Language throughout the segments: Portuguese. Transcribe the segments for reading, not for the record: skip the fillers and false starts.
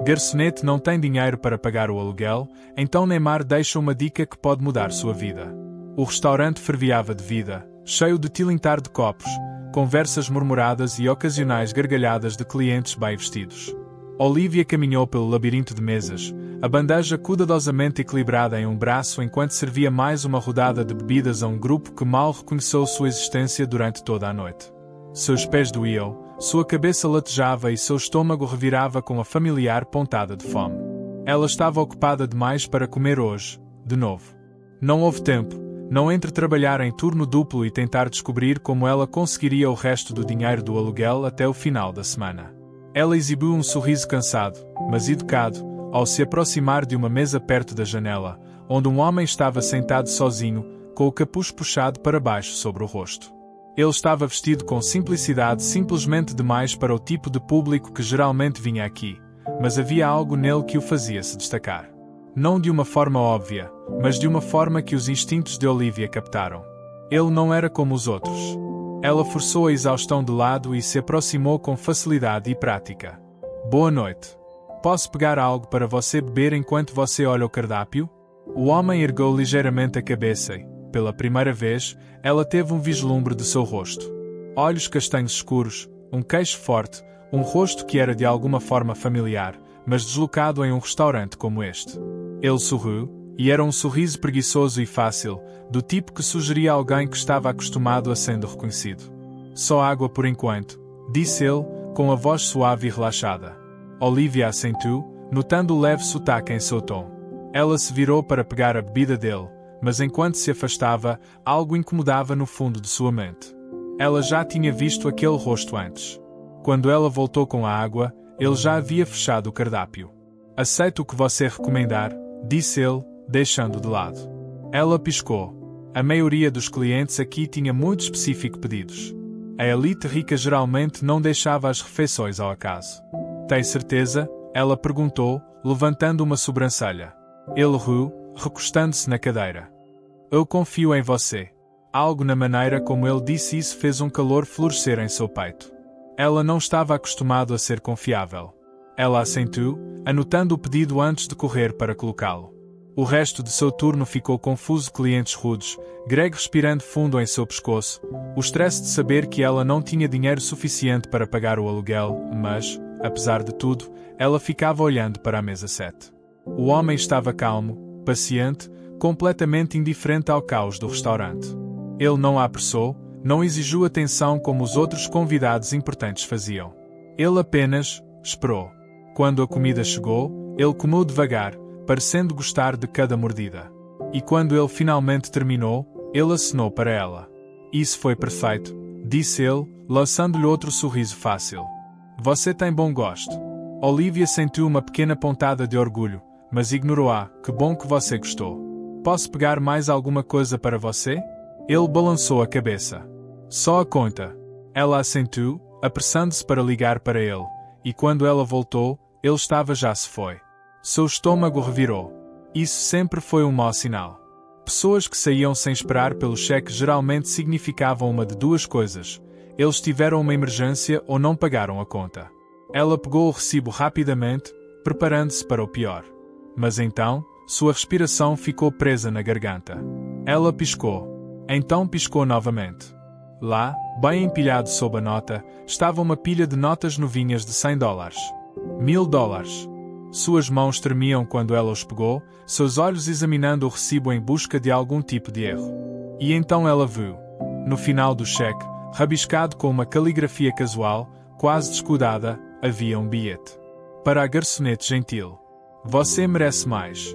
Garçonete não tem dinheiro para pagar o aluguel, então Neymar deixa uma dica que pode mudar sua vida. O restaurante fervilhava de vida, cheio de tilintar de copos, conversas murmuradas e ocasionais gargalhadas de clientes bem vestidos. Olivia caminhou pelo labirinto de mesas, a bandeja cuidadosamente equilibrada em um braço enquanto servia mais uma rodada de bebidas a um grupo que mal reconheceu sua existência durante toda a noite. Seus pés doíam, sua cabeça latejava e seu estômago revirava com a familiar pontada de fome. Ela estava ocupada demais para comer hoje, de novo. Não houve tempo, não entre trabalhar em turno duplo e tentar descobrir como ela conseguiria o resto do dinheiro do aluguel até o final da semana. Ela exibiu um sorriso cansado, mas educado, ao se aproximar de uma mesa perto da janela, onde um homem estava sentado sozinho, com o capuz puxado para baixo sobre o rosto. Ele estava vestido com simplicidade simplesmente demais para o tipo de público que geralmente vinha aqui, mas havia algo nele que o fazia se destacar. Não de uma forma óbvia, mas de uma forma que os instintos de Olivia captaram. Ele não era como os outros. Ela forçou a exaustão de lado e se aproximou com facilidade e prática. Boa noite. Posso pegar algo para você beber enquanto você olha o cardápio? O homem ergueu ligeiramente a cabeça e, pela primeira vez, ela teve um vislumbre de seu rosto. Olhos castanhos escuros, um queixo forte, um rosto que era de alguma forma familiar, mas deslocado em um restaurante como este. Ele sorriu, e era um sorriso preguiçoso e fácil, do tipo que sugeria alguém que estava acostumado a sendo reconhecido. Só água por enquanto, disse ele, com a voz suave e relaxada. Olivia assentiu, notando o leve sotaque em seu tom. Ela se virou para pegar a bebida dele, mas enquanto se afastava, algo incomodava no fundo de sua mente. Ela já tinha visto aquele rosto antes. Quando ela voltou com a água, ele já havia fechado o cardápio. Aceito o que você recomendar, disse ele, deixando de lado. Ela piscou. A maioria dos clientes aqui tinha muito específico pedidos. A elite rica geralmente não deixava as refeições ao acaso. Tem certeza? Ela perguntou, levantando uma sobrancelha. Ele riu, recostando-se na cadeira. Eu confio em você. Algo na maneira como ele disse isso fez um calor florescer em seu peito. Ela não estava acostumada a ser confiável. Ela assentiu, anotando o pedido antes de correr para colocá-lo. O resto de seu turno ficou confuso. Clientes rudes, Greg respirando fundo em seu pescoço, o estresse de saber que ela não tinha dinheiro suficiente para pagar o aluguel, mas, apesar de tudo, ela ficava olhando para a mesa 7. O homem estava calmo, paciente, completamente indiferente ao caos do restaurante. Ele não a apressou, não exigiu atenção como os outros convidados importantes faziam. Ele apenas esperou. Quando a comida chegou, ele comeu devagar, parecendo gostar de cada mordida. E quando ele finalmente terminou, ele acenou para ela. Isso foi perfeito, disse ele, lançando-lhe outro sorriso fácil. Você tem bom gosto. Olivia sentiu uma pequena pontada de orgulho, mas ignorou-a. Que bom que você gostou. Posso pegar mais alguma coisa para você? Ele balançou a cabeça. Só a conta. Ela assentiu, apressando-se para ligar para ele, e quando ela voltou, ele já se foi. Seu estômago revirou. Isso sempre foi um mau sinal. Pessoas que saíam sem esperar pelo cheque geralmente significavam uma de duas coisas. Eles tiveram uma emergência ou não pagaram a conta. Ela pegou o recibo rapidamente, preparando-se para o pior. Mas então, sua respiração ficou presa na garganta. Ela piscou. Então piscou novamente. Lá, bem empilhado sob a nota, estava uma pilha de notas novinhas de $100. $1000. Suas mãos tremiam quando ela os pegou, seus olhos examinando o recibo em busca de algum tipo de erro. E então ela viu. No final do cheque, rabiscado com uma caligrafia casual, quase descuidada, havia um bilhete. Para a garçonete gentil. Você merece mais.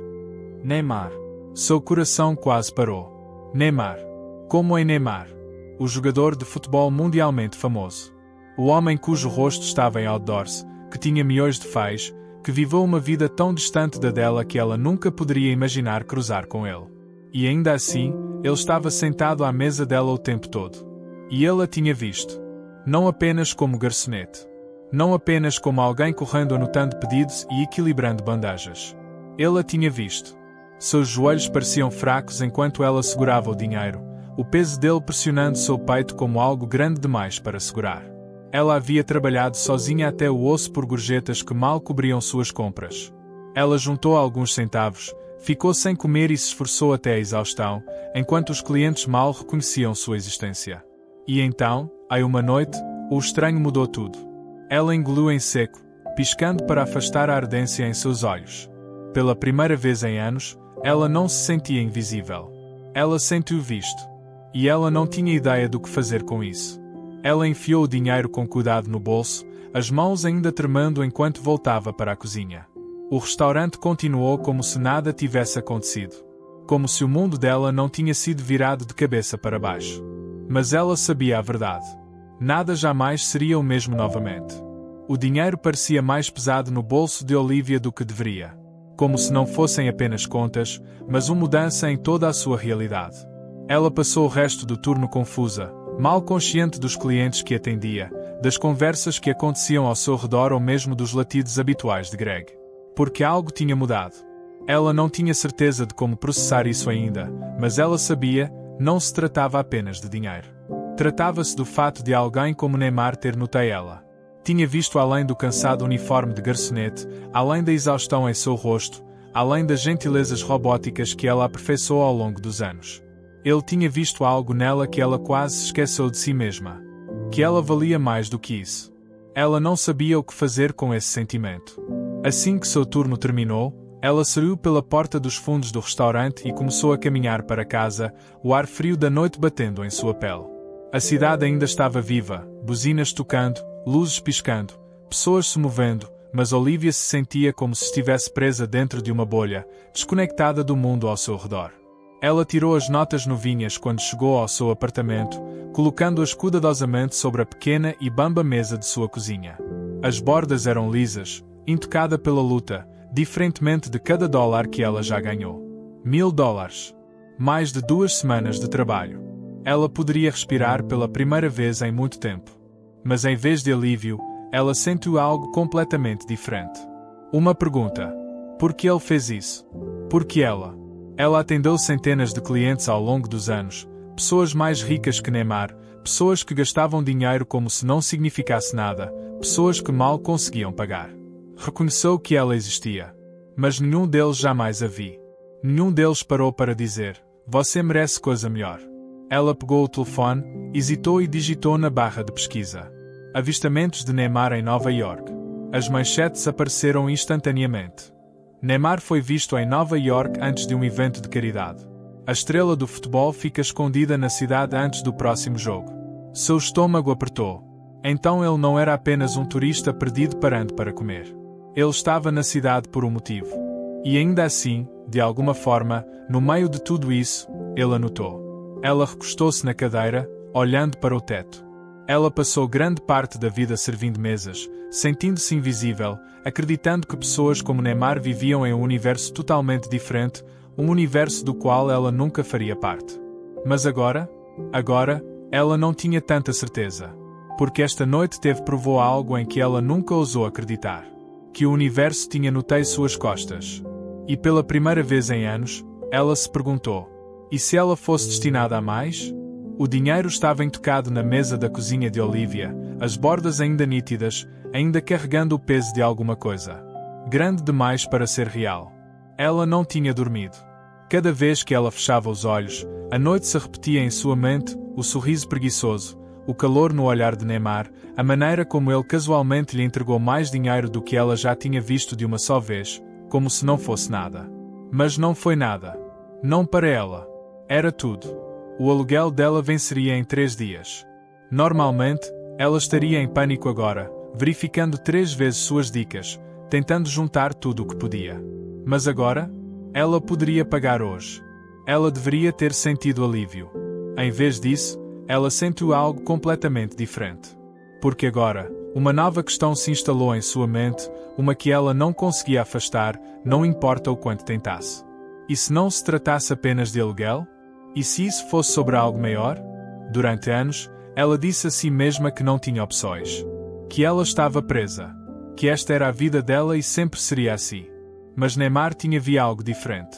Neymar. Seu coração quase parou. Neymar. Como é Neymar? O jogador de futebol mundialmente famoso. O homem cujo rosto estava em outdoors, que tinha milhões de fãs, que viveu uma vida tão distante da dela que ela nunca poderia imaginar cruzar com ele. E ainda assim, ele estava sentado à mesa dela o tempo todo. E ele a tinha visto. Não apenas como garçonete. Não apenas como alguém correndo anotando pedidos e equilibrando bandejas. Ele a tinha visto. Seus joelhos pareciam fracos enquanto ela segurava o dinheiro, o peso dele pressionando seu peito como algo grande demais para segurar. Ela havia trabalhado sozinha até o osso por gorjetas que mal cobriam suas compras. Ela juntou alguns centavos, ficou sem comer e se esforçou até a exaustão, enquanto os clientes mal reconheciam sua existência. E então, aí uma noite, o estranho mudou tudo. Ela engoliu em seco, piscando para afastar a ardência em seus olhos. Pela primeira vez em anos, ela não se sentia invisível. Ela sentiu visto. E ela não tinha ideia do que fazer com isso. Ela enfiou o dinheiro com cuidado no bolso, as mãos ainda tremendo enquanto voltava para a cozinha. O restaurante continuou como se nada tivesse acontecido. Como se o mundo dela não tinha sido virado de cabeça para baixo. Mas ela sabia a verdade. Nada jamais seria o mesmo novamente. O dinheiro parecia mais pesado no bolso de Olivia do que deveria. Como se não fossem apenas contas, mas uma mudança em toda a sua realidade. Ela passou o resto do turno confusa, mal consciente dos clientes que atendia, das conversas que aconteciam ao seu redor ou mesmo dos latidos habituais de Greg. Porque algo tinha mudado. Ela não tinha certeza de como processar isso ainda, mas ela sabia, não se tratava apenas de dinheiro. Tratava-se do fato de alguém como Neymar ter notado ela. Tinha visto além do cansado uniforme de garçonete, além da exaustão em seu rosto, além das gentilezas robóticas que ela aperfeiçoou ao longo dos anos. Ele tinha visto algo nela que ela quase se esqueceu de si mesma. Que ela valia mais do que isso. Ela não sabia o que fazer com esse sentimento. Assim que seu turno terminou, ela saiu pela porta dos fundos do restaurante e começou a caminhar para casa, o ar frio da noite batendo em sua pele. A cidade ainda estava viva, buzinas tocando, luzes piscando, pessoas se movendo, mas Olivia se sentia como se estivesse presa dentro de uma bolha, desconectada do mundo ao seu redor. Ela tirou as notas novinhas quando chegou ao seu apartamento, colocando-as cuidadosamente sobre a pequena e bamba mesa de sua cozinha. As bordas eram lisas, intocada pela luta, diferentemente de cada dólar que ela já ganhou. $1000. Mais de 2 semanas de trabalho. Ela poderia respirar pela primeira vez em muito tempo. Mas em vez de alívio, ela sentiu algo completamente diferente. Uma pergunta. Por que ele fez isso? Por que ela? Ela atendeu centenas de clientes ao longo dos anos, pessoas mais ricas que Neymar, pessoas que gastavam dinheiro como se não significasse nada, pessoas que mal conseguiam pagar. Reconheceu que ela existia. Mas nenhum deles jamais a viu. Nenhum deles parou para dizer, você merece coisa melhor. Ela pegou o telefone, hesitou e digitou na barra de pesquisa. Avistamentos de Neymar em Nova York. As manchetes apareceram instantaneamente. Neymar foi visto em Nova York antes de um evento de caridade. A estrela do futebol fica escondida na cidade antes do próximo jogo. Seu estômago apertou. Então ele não era apenas um turista perdido parando para comer. Ele estava na cidade por um motivo. E ainda assim, de alguma forma, no meio de tudo isso, ele a notou. Ela recostou-se na cadeira, olhando para o teto. Ela passou grande parte da vida servindo mesas, sentindo-se invisível, acreditando que pessoas como Neymar viviam em um universo totalmente diferente, um universo do qual ela nunca faria parte. Mas agora, ela não tinha tanta certeza. Porque esta noite provou algo em que ela nunca ousou acreditar. Que o universo tinha notado suas costas. E pela primeira vez em anos, ela se perguntou, e se ela fosse destinada a mais? O dinheiro estava intocado na mesa da cozinha de Olivia, as bordas ainda nítidas, ainda carregando o peso de alguma coisa. Grande demais para ser real. Ela não tinha dormido. Cada vez que ela fechava os olhos, a noite se repetia em sua mente, o sorriso preguiçoso, o calor no olhar de Neymar, a maneira como ele casualmente lhe entregou mais dinheiro do que ela já tinha visto de uma só vez, como se não fosse nada. Mas não foi nada. Não para ela. Era tudo. O aluguel dela venceria em 3 dias. Normalmente, ela estaria em pânico agora, verificando 3 vezes suas dicas, tentando juntar tudo o que podia. Mas agora, ela poderia pagar hoje. Ela deveria ter sentido alívio. Em vez disso, ela sentiu algo completamente diferente. Porque agora, uma nova questão se instalou em sua mente, uma que ela não conseguia afastar, não importa o quanto tentasse. E se não se tratasse apenas de aluguel? E se isso fosse sobre algo maior? Durante anos, ela disse a si mesma que não tinha opções. Que ela estava presa. Que esta era a vida dela e sempre seria assim. Mas Neymar tinha visto algo diferente.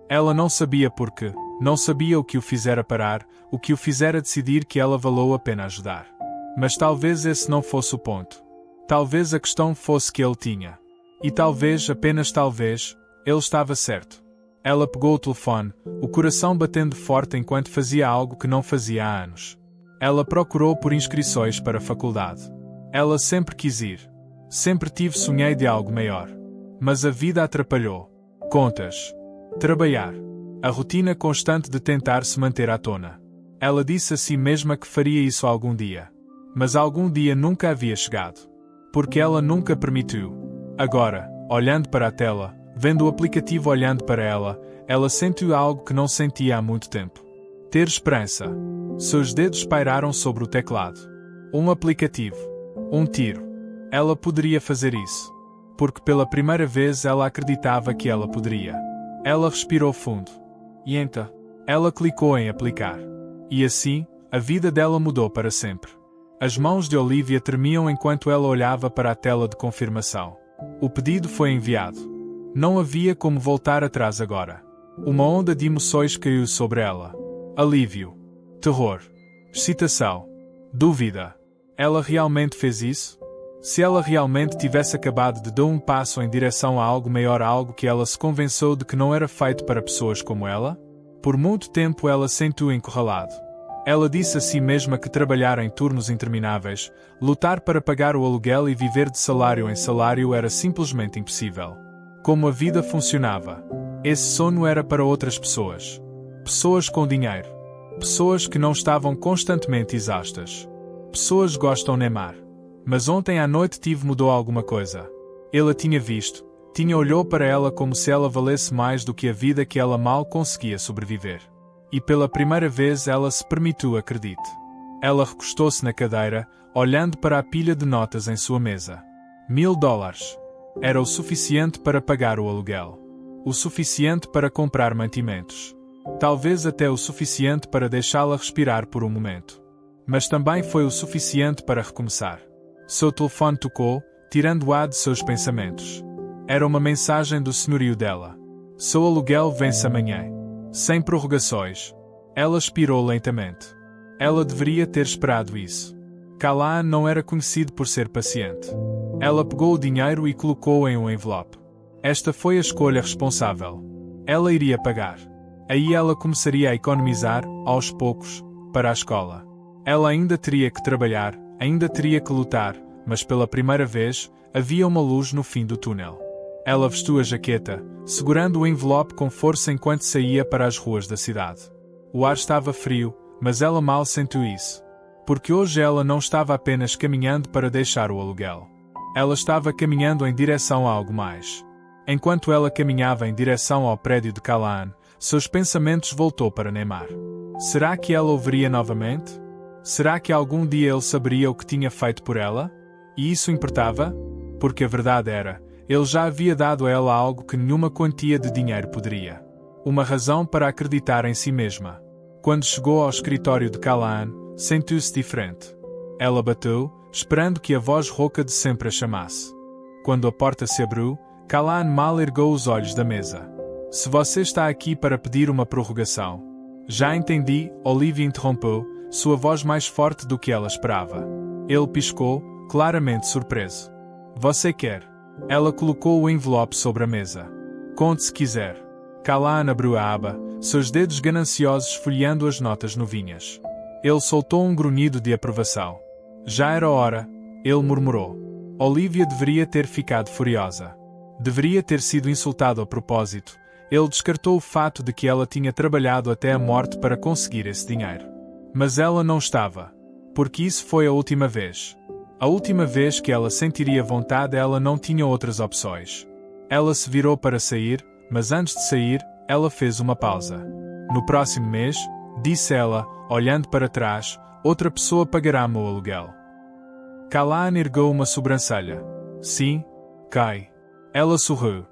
Ela não sabia porquê, não sabia o que o fizera parar, o que o fizera decidir que ela valeu a pena ajudar. Mas talvez esse não fosse o ponto. Talvez a questão fosse que ele tinha. E talvez, apenas talvez, ele estava certo. Ela pegou o telefone, o coração batendo forte enquanto fazia algo que não fazia há anos. Ela procurou por inscrições para a faculdade. Ela sempre quis ir. Sempre sonhei de algo maior. Mas a vida atrapalhou. Contas. Trabalhar. A rotina constante de tentar se manter à tona. Ela disse a si mesma que faria isso algum dia. Mas algum dia nunca havia chegado. Porque ela nunca permitiu. Agora, olhando para a tela, vendo o aplicativo olhando para ela, ela sentiu algo que não sentia há muito tempo. Ter esperança. Seus dedos pairaram sobre o teclado. Um aplicativo. Um tiro. Ela poderia fazer isso. Porque pela primeira vez ela acreditava que ela poderia. Ela respirou fundo. E então, ela clicou em aplicar. E assim, a vida dela mudou para sempre. As mãos de Olivia tremiam enquanto ela olhava para a tela de confirmação. O pedido foi enviado. Não havia como voltar atrás agora. Uma onda de emoções caiu sobre ela. Alívio. Terror. Excitação. Dúvida. Ela realmente fez isso? Se ela realmente tivesse acabado de dar um passo em direção a algo maior, a algo que ela se convenceu de que não era feito para pessoas como ela? Por muito tempo ela sentiu encurralado. Ela disse a si mesma que trabalhar em turnos intermináveis, lutar para pagar o aluguel e viver de salário em salário era simplesmente impossível. Como a vida funcionava. Esse sonho era para outras pessoas. Pessoas com dinheiro. Pessoas que não estavam constantemente exaustas. Pessoas gostam de Neymar. Mas ontem à noite mudou alguma coisa. Ele a tinha visto, olhou para ela como se ela valesse mais do que a vida que ela mal conseguia sobreviver. E pela primeira vez ela se permitiu acredite. Ela recostou-se na cadeira, olhando para a pilha de notas em sua mesa. $1000. Era o suficiente para pagar o aluguel. O suficiente para comprar mantimentos. Talvez até o suficiente para deixá-la respirar por um momento. Mas também foi o suficiente para recomeçar. Seu telefone tocou, tirando-a de seus pensamentos. Era uma mensagem do senhorio dela. Seu aluguel vence amanhã. Sem prorrogações. Ela expirou lentamente. Ela deveria ter esperado isso. Callahan não era conhecido por ser paciente. Ela pegou o dinheiro e colocou-o em um envelope. Esta foi a escolha responsável. Ela iria pagar. Aí ela começaria a economizar, aos poucos, para a escola. Ela ainda teria que trabalhar, ainda teria que lutar, mas pela primeira vez, havia uma luz no fim do túnel. Ela vestiu a jaqueta, segurando o envelope com força enquanto saía para as ruas da cidade. O ar estava frio, mas ela mal sentiu isso. Porque hoje ela não estava apenas caminhando para deixar o aluguel. Ela estava caminhando em direção a algo mais. Enquanto ela caminhava em direção ao prédio de Callahan, seus pensamentos voltou para Neymar. Será que ela o veria novamente? Será que algum dia ele saberia o que tinha feito por ela? E isso importava? Porque a verdade era, ele já havia dado a ela algo que nenhuma quantia de dinheiro poderia. Uma razão para acreditar em si mesma. Quando chegou ao escritório de Callahan, sentiu-se diferente. Ela bateu, esperando que a voz rouca de sempre a chamasse. Quando a porta se abriu, Callahan mal ergueu os olhos da mesa. Se você está aqui para pedir uma prorrogação. Já entendi, Olivia interrompeu, sua voz mais forte do que ela esperava. Ele piscou, claramente surpreso. Você quer? Ela colocou o envelope sobre a mesa. Conte se quiser. Callahan abriu a aba, seus dedos gananciosos folheando as notas novinhas. Ele soltou um grunhido de aprovação. Já era hora, ele murmurou. Olivia deveria ter ficado furiosa. Deveria ter sido insultado a propósito. Ele descartou o fato de que ela tinha trabalhado até a morte para conseguir esse dinheiro. Mas ela não estava. Porque isso foi a última vez. A última vez que ela sentiria vontade, ela não tinha outras opções. Ela se virou para sair, mas antes de sair, ela fez uma pausa. No próximo mês, disse ela, olhando para trás, outra pessoa pagará meu aluguel. Callahan ergueu uma sobrancelha. Sim, Kai. Ela sorriu.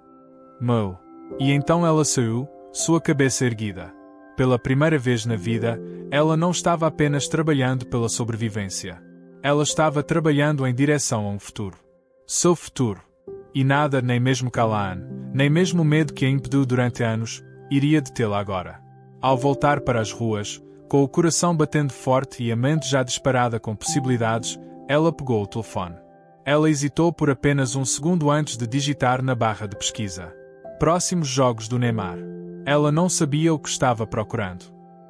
Meu. E então ela saiu, sua cabeça erguida. Pela primeira vez na vida, ela não estava apenas trabalhando pela sobrevivência. Ela estava trabalhando em direção a um futuro. Seu futuro. E nada, nem mesmo Callahan, nem mesmo o medo que a impediu durante anos, iria detê-la agora. Ao voltar para as ruas, Com o coração batendo forte e a mente já disparada com possibilidades, ela pegou o telefone. Ela hesitou por apenas um segundo antes de digitar na barra de pesquisa. Próximos jogos do Neymar. Ela não sabia o que estava procurando.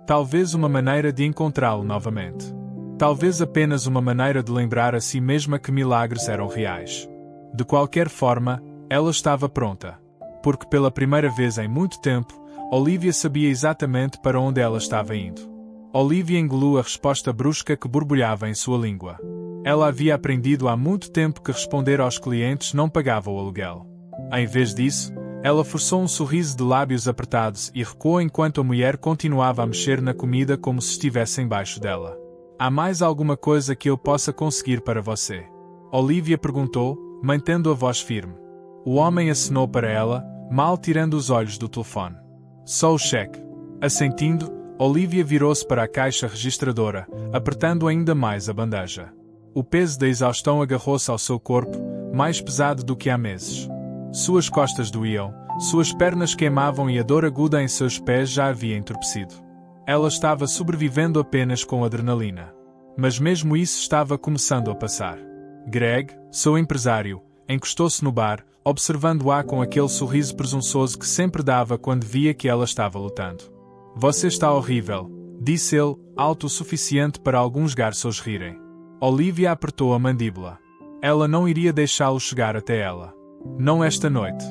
Talvez uma maneira de encontrá-lo novamente. Talvez apenas uma maneira de lembrar a si mesma que milagres eram reais. De qualquer forma, ela estava pronta. Porque pela primeira vez em muito tempo, Olivia sabia exatamente para onde ela estava indo. Olivia engoliu a resposta brusca que borbulhava em sua língua. Ela havia aprendido há muito tempo que responder aos clientes não pagava o aluguel. Em vez disso, ela forçou um sorriso de lábios apertados e recuou enquanto a mulher continuava a mexer na comida como se estivesse embaixo dela. Há mais alguma coisa que eu possa conseguir para você? Olivia perguntou, mantendo a voz firme. O homem acenou para ela, mal tirando os olhos do telefone. Só o cheque. Assentindo, Olivia virou-se para a caixa registradora, apertando ainda mais a bandeja. O peso da exaustão agarrou-se ao seu corpo, mais pesado do que há meses. Suas costas doíam, suas pernas queimavam e a dor aguda em seus pés já havia entorpecido. Ela estava sobrevivendo apenas com adrenalina. Mas mesmo isso estava começando a passar. Greg, seu empresário, encostou-se no bar, observando-a com aquele sorriso presunçoso que sempre dava quando via que ela estava lutando. Você está horrível, disse ele, alto o suficiente para alguns garçons rirem. Olivia apertou a mandíbula. Ela não iria deixá-lo chegar até ela. Não esta noite.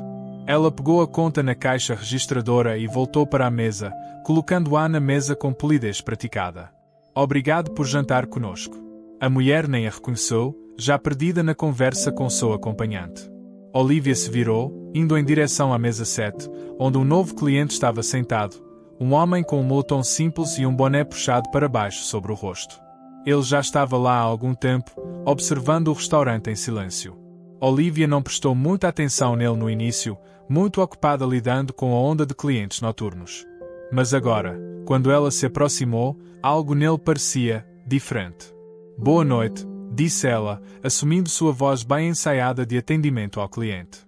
Ela pegou a conta na caixa registradora e voltou para a mesa, colocando-a na mesa com polidez praticada. Obrigado por jantar conosco. A mulher nem a reconheceu, já perdida na conversa com seu acompanhante. Olivia se virou, indo em direção à mesa 7, onde um novo cliente estava sentado, um homem com um moletom simples e um boné puxado para baixo sobre o rosto. Ele já estava lá há algum tempo, observando o restaurante em silêncio. Olivia não prestou muita atenção nele no início, muito ocupada lidando com a onda de clientes noturnos. Mas agora, quando ela se aproximou, algo nele parecia diferente. Boa noite, disse ela, assumindo sua voz bem ensaiada de atendimento ao cliente.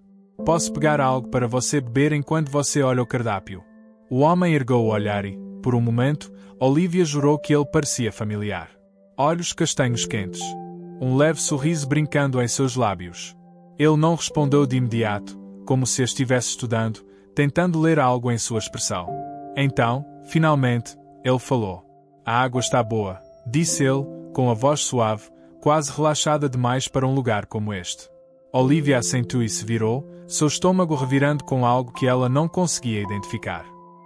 Posso pegar algo para você beber enquanto você olha o cardápio? O homem ergueu o olhar e, por um momento, Olivia jurou que ele parecia familiar. Olhos castanhos quentes. Um leve sorriso brincando em seus lábios. Ele não respondeu de imediato, como se estivesse estudando, tentando ler algo em sua expressão. Então, finalmente, ele falou. A água está boa, disse ele, com a voz suave, quase relaxada demais para um lugar como este. Olivia assentou e se virou, seu estômago revirando com algo que ela não conseguia identificar.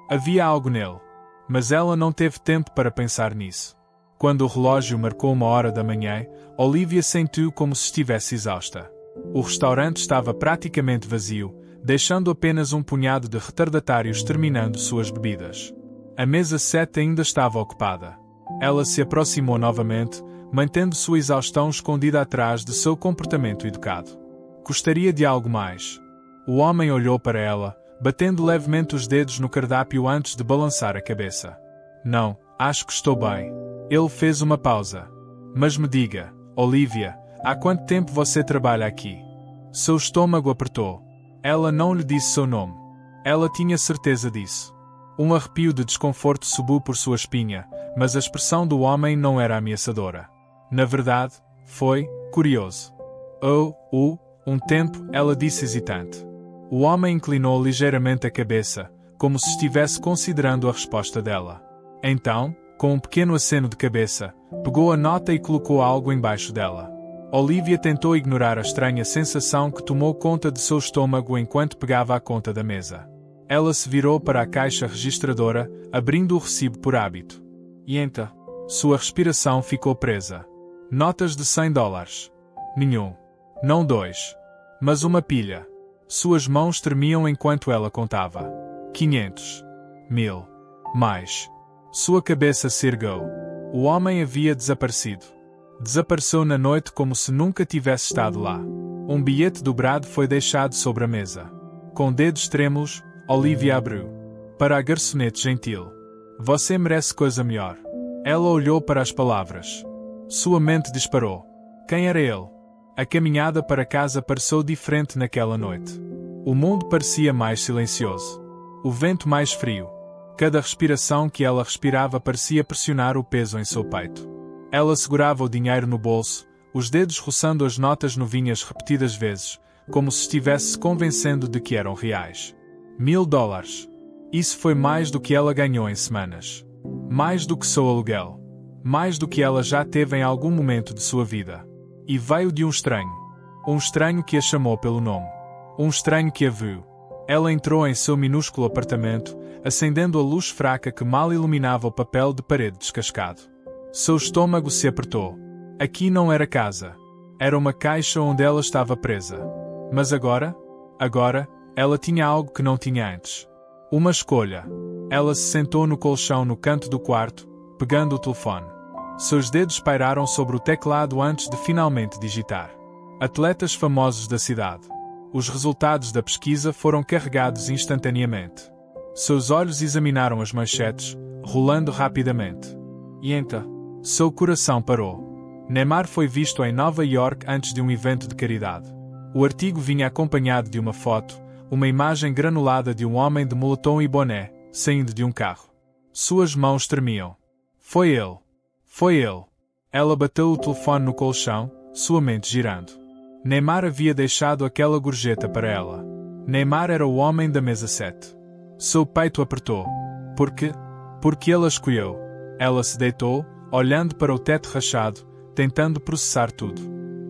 Havia algo nele. Mas ela não teve tempo para pensar nisso. Quando o relógio marcou 1h da manhã, Olivia sentiu como se estivesse exausta. O restaurante estava praticamente vazio, deixando apenas um punhado de retardatários terminando suas bebidas. A mesa 7 ainda estava ocupada. Ela se aproximou novamente, mantendo sua exaustão escondida atrás de seu comportamento educado. Gostaria de algo mais. O homem olhou para ela, batendo levemente os dedos no cardápio antes de balançar a cabeça. Não, acho que estou bem. Ele fez uma pausa. Mas me diga, Olivia, há quanto tempo você trabalha aqui? Seu estômago apertou. Ela não lhe disse seu nome. Ela tinha certeza disso. Um arrepio de desconforto subiu por sua espinha, mas a expressão do homem não era ameaçadora. Na verdade, foi curioso. Um tempo, ela disse hesitante. O homem inclinou ligeiramente a cabeça, como se estivesse considerando a resposta dela. Então, com um pequeno aceno de cabeça, pegou a nota e colocou algo embaixo dela. Olivia tentou ignorar a estranha sensação que tomou conta de seu estômago enquanto pegava a conta da mesa. Ela se virou para a caixa registradora, abrindo o recibo por hábito. E então, sua respiração ficou presa. Notas de $100. Nenhum. Não 2. Mas uma pilha. Suas mãos tremiam enquanto ela contava. 500. 1000. Mais. Sua cabeça se ergueu. O homem havia desaparecido. Desapareceu na noite como se nunca tivesse estado lá. Um bilhete dobrado foi deixado sobre a mesa. Com dedos trêmulos, Olivia abriu. Para a garçonete gentil. Você merece coisa melhor. Ela olhou para as palavras. Sua mente disparou. Quem era ele? A caminhada para casa pareceu diferente naquela noite. O mundo parecia mais silencioso. O vento mais frio. Cada respiração que ela respirava parecia pressionar o peso em seu peito. Ela segurava o dinheiro no bolso, os dedos roçando as notas novinhas repetidas vezes, como se estivesse se convencendo de que eram reais. $1000. Isso foi mais do que ela ganhou em semanas. Mais do que seu aluguel. Mais do que ela já teve em algum momento de sua vida. E veio de um estranho. Um estranho que a chamou pelo nome. Um estranho que a viu. Ela entrou em seu minúsculo apartamento, acendendo a luz fraca que mal iluminava o papel de parede descascado. Seu estômago se apertou. Aqui não era casa. Era uma caixa onde ela estava presa. Mas agora, ela tinha algo que não tinha antes. Uma escolha. Ela se sentou no colchão no canto do quarto, pegando o telefone. Seus dedos pairaram sobre o teclado antes de finalmente digitar. Atletas famosos da cidade. Os resultados da pesquisa foram carregados instantaneamente. Seus olhos examinaram as manchetes, rolando rapidamente. E então, seu coração parou. Neymar foi visto em Nova York antes de um evento de caridade. O artigo vinha acompanhado de uma foto, uma imagem granulada de um homem de moletom e boné, saindo de um carro. Suas mãos tremiam. Foi ele. Foi ele. Ela bateu o telefone no colchão, sua mente girando. Neymar havia deixado aquela gorjeta para ela. Neymar era o homem da mesa 7. Seu peito apertou. Por quê? Porque ele a escolheu. Ela se deitou, olhando para o teto rachado, tentando processar tudo.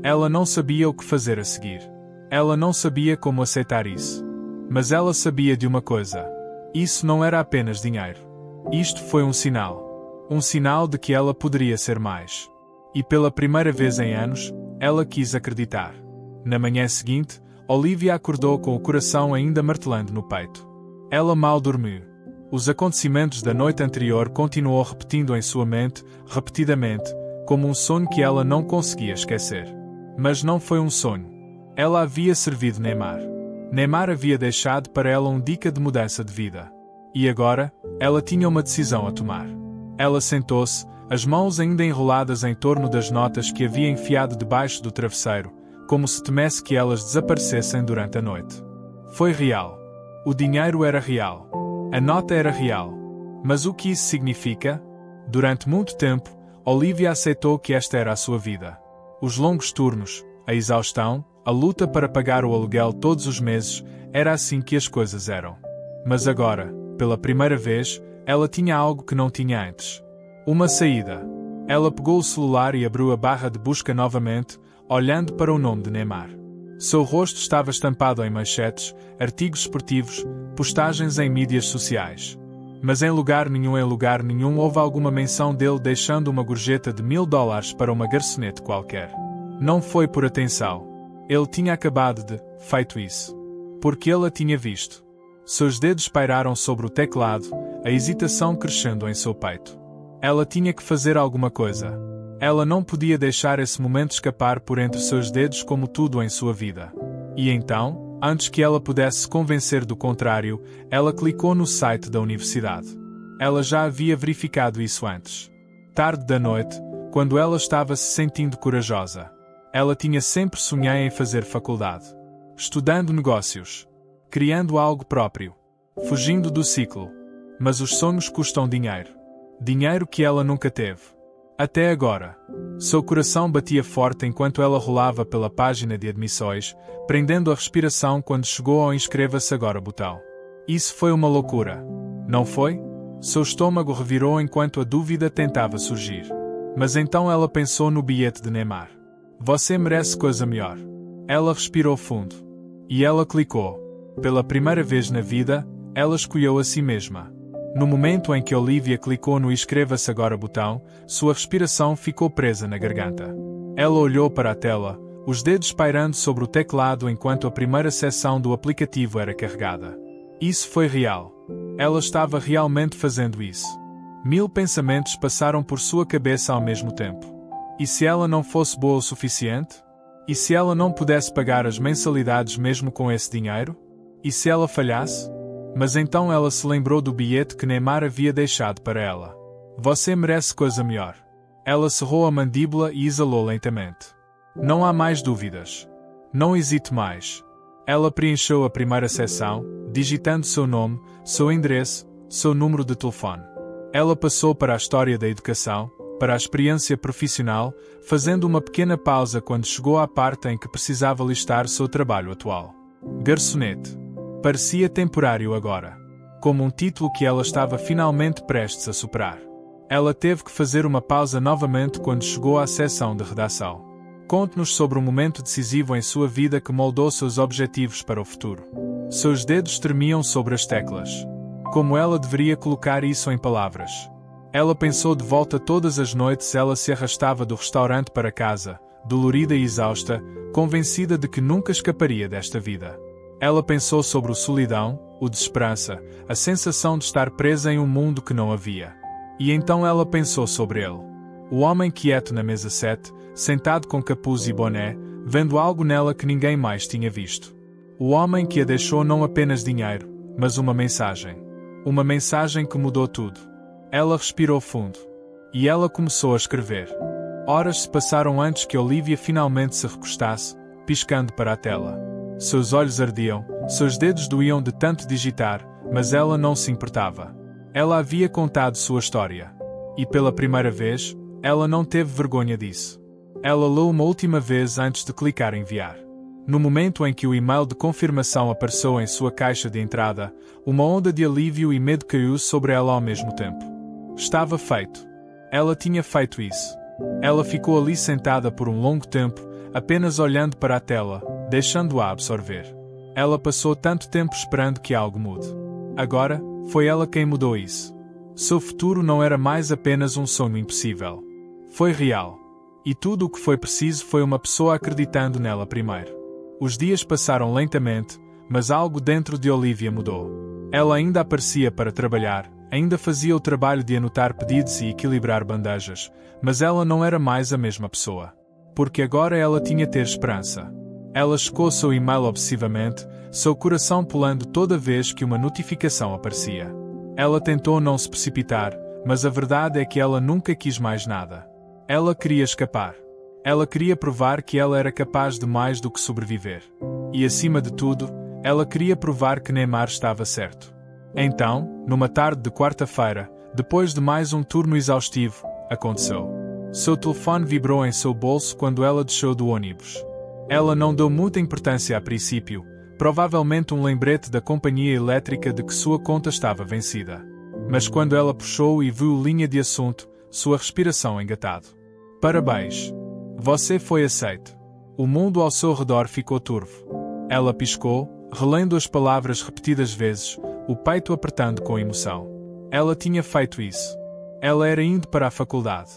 Ela não sabia o que fazer a seguir. Ela não sabia como aceitar isso. Mas ela sabia de uma coisa. Isso não era apenas dinheiro. Isto foi um sinal. Um sinal de que ela poderia ser mais. E pela primeira vez em anos, ela quis acreditar. Na manhã seguinte, Olivia acordou com o coração ainda martelando no peito. Ela mal dormiu. Os acontecimentos da noite anterior continuou repetindo em sua mente, repetidamente, como um sonho que ela não conseguia esquecer. Mas não foi um sonho. Ela havia servido Neymar. Neymar havia deixado para ela uma dica de mudança de vida. E agora, ela tinha uma decisão a tomar. Ela sentou-se, as mãos ainda enroladas em torno das notas que havia enfiado debaixo do travesseiro, como se temesse que elas desaparecessem durante a noite. Foi real. O dinheiro era real. A nota era real. Mas o que isso significa? Durante muito tempo, Olivia aceitou que esta era a sua vida. Os longos turnos, a exaustão, a luta para pagar o aluguel todos os meses, era assim que as coisas eram. Mas agora, pela primeira vez, ela tinha algo que não tinha antes. Uma saída. Ela pegou o celular e abriu a barra de busca novamente, olhando para o nome de Neymar. Seu rosto estava estampado em manchetes, artigos esportivos, postagens em mídias sociais. Mas em lugar nenhum houve alguma menção dele deixando uma gorjeta de $1000 para uma garçonete qualquer. Não foi por atenção. Ele tinha acabado de feito isso. Porque ele a tinha visto. Seus dedos pairaram sobre o teclado, a hesitação crescendo em seu peito. Ela tinha que fazer alguma coisa. Ela não podia deixar esse momento escapar por entre seus dedos como tudo em sua vida. E então, antes que ela pudesse se convencer do contrário, ela clicou no site da universidade. Ela já havia verificado isso antes. Tarde da noite, quando ela estava se sentindo corajosa. Ela tinha sempre sonhado em fazer faculdade. Estudando negócios. Criando algo próprio. Fugindo do ciclo. Mas os sonhos custam dinheiro. Dinheiro que ela nunca teve. Até agora. Seu coração batia forte enquanto ela rolava pela página de admissões, prendendo a respiração quando chegou ao inscreva-se agora botão. Isso foi uma loucura. Não foi? Seu estômago revirou enquanto a dúvida tentava surgir. Mas então ela pensou no bilhete de Neymar. Você merece coisa melhor. Ela respirou fundo. E ela clicou. Pela primeira vez na vida, ela escolheu a si mesma. No momento em que Olivia clicou no inscreva-se agora botão, sua respiração ficou presa na garganta. Ela olhou para a tela, os dedos pairando sobre o teclado enquanto a primeira seção do aplicativo era carregada. Isso foi real. Ela estava realmente fazendo isso. 1000 pensamentos passaram por sua cabeça ao mesmo tempo. E se ela não fosse boa o suficiente? E se ela não pudesse pagar as mensalidades mesmo com esse dinheiro? E se ela falhasse? Mas então ela se lembrou do bilhete que Neymar havia deixado para ela. Você merece coisa melhor. Ela cerrou a mandíbula e exalou lentamente. Não há mais dúvidas. Não hesite mais. Ela preencheu a primeira seção, digitando seu nome, seu endereço, seu número de telefone. Ela passou para a história da educação, para a experiência profissional, fazendo uma pequena pausa quando chegou à parte em que precisava listar seu trabalho atual. Garçonete. Parecia temporário agora. Como um título que ela estava finalmente prestes a superar. Ela teve que fazer uma pausa novamente quando chegou à seção de redação. Conte-nos sobre um momento decisivo em sua vida que moldou seus objetivos para o futuro. Seus dedos tremiam sobre as teclas. Como ela deveria colocar isso em palavras? Ela pensou de volta todas as noites. Ela se arrastava do restaurante para casa, dolorida e exausta, convencida de que nunca escaparia desta vida. Ela pensou sobre a solidão, a desesperança, a sensação de estar presa em um mundo que não havia. E então ela pensou sobre ele. O homem quieto na mesa 7, sentado com capuz e boné, vendo algo nela que ninguém mais tinha visto. O homem que a deixou não apenas dinheiro, mas uma mensagem. Uma mensagem que mudou tudo. Ela respirou fundo. E ela começou a escrever. Horas se passaram antes que Olivia finalmente se recostasse, piscando para a tela. Seus olhos ardiam, seus dedos doíam de tanto digitar, mas ela não se importava. Ela havia contado sua história. E pela primeira vez, ela não teve vergonha disso. Ela leu uma última vez antes de clicar em enviar. No momento em que o e-mail de confirmação apareceu em sua caixa de entrada, uma onda de alívio e medo caiu sobre ela ao mesmo tempo. Estava feito. Ela tinha feito isso. Ela ficou ali sentada por um longo tempo, apenas olhando para a tela, deixando-a absorver. Ela passou tanto tempo esperando que algo mude. Agora, foi ela quem mudou isso. Seu futuro não era mais apenas um sonho impossível. Foi real. E tudo o que foi preciso foi uma pessoa acreditando nela primeiro. Os dias passaram lentamente, mas algo dentro de Olivia mudou. Ela ainda aparecia para trabalhar, ainda fazia o trabalho de anotar pedidos e equilibrar bandejas, mas ela não era mais a mesma pessoa. Porque agora ela tinha ter esperança. Ela checou seu e-mail obsessivamente, seu coração pulando toda vez que uma notificação aparecia. Ela tentou não se precipitar, mas a verdade é que ela nunca quis mais nada. Ela queria escapar. Ela queria provar que ela era capaz de mais do que sobreviver. E acima de tudo, ela queria provar que Neymar estava certo. Então, numa tarde de quarta-feira, depois de mais um turno exaustivo, aconteceu. Seu telefone vibrou em seu bolso quando ela desceu do ônibus. Ela não deu muita importância a princípio, provavelmente um lembrete da companhia elétrica de que sua conta estava vencida. Mas quando ela puxou e viu linha de assunto, sua respiração engatado. Parabéns! Você foi aceito. O mundo ao seu redor ficou turvo. Ela piscou, relendo as palavras repetidas vezes, o peito apertando com emoção. Ela tinha feito isso. Ela era indo para a faculdade.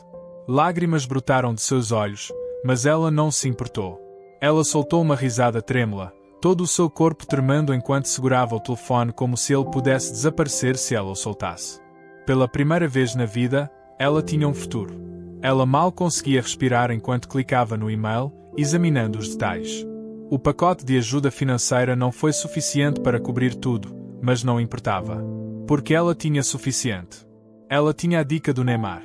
Lágrimas brotaram de seus olhos, mas ela não se importou. Ela soltou uma risada trêmula, todo o seu corpo tremendo enquanto segurava o telefone como se ele pudesse desaparecer se ela o soltasse. Pela primeira vez na vida, ela tinha um futuro. Ela mal conseguia respirar enquanto clicava no e-mail, examinando os detalhes. O pacote de ajuda financeira não foi suficiente para cobrir tudo, mas não importava. Porque ela tinha suficiente. Ela tinha a dica do Neymar.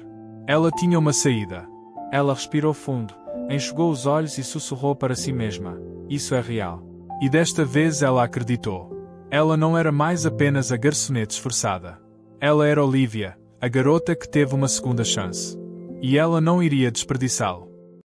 Ela tinha uma saída. Ela respirou fundo, enxugou os olhos e sussurrou para si mesma: isso é real. E desta vez ela acreditou. Ela não era mais apenas a garçonete esforçada. Ela era Olivia, a garota que teve uma segunda chance. E ela não iria desperdiçá-lo.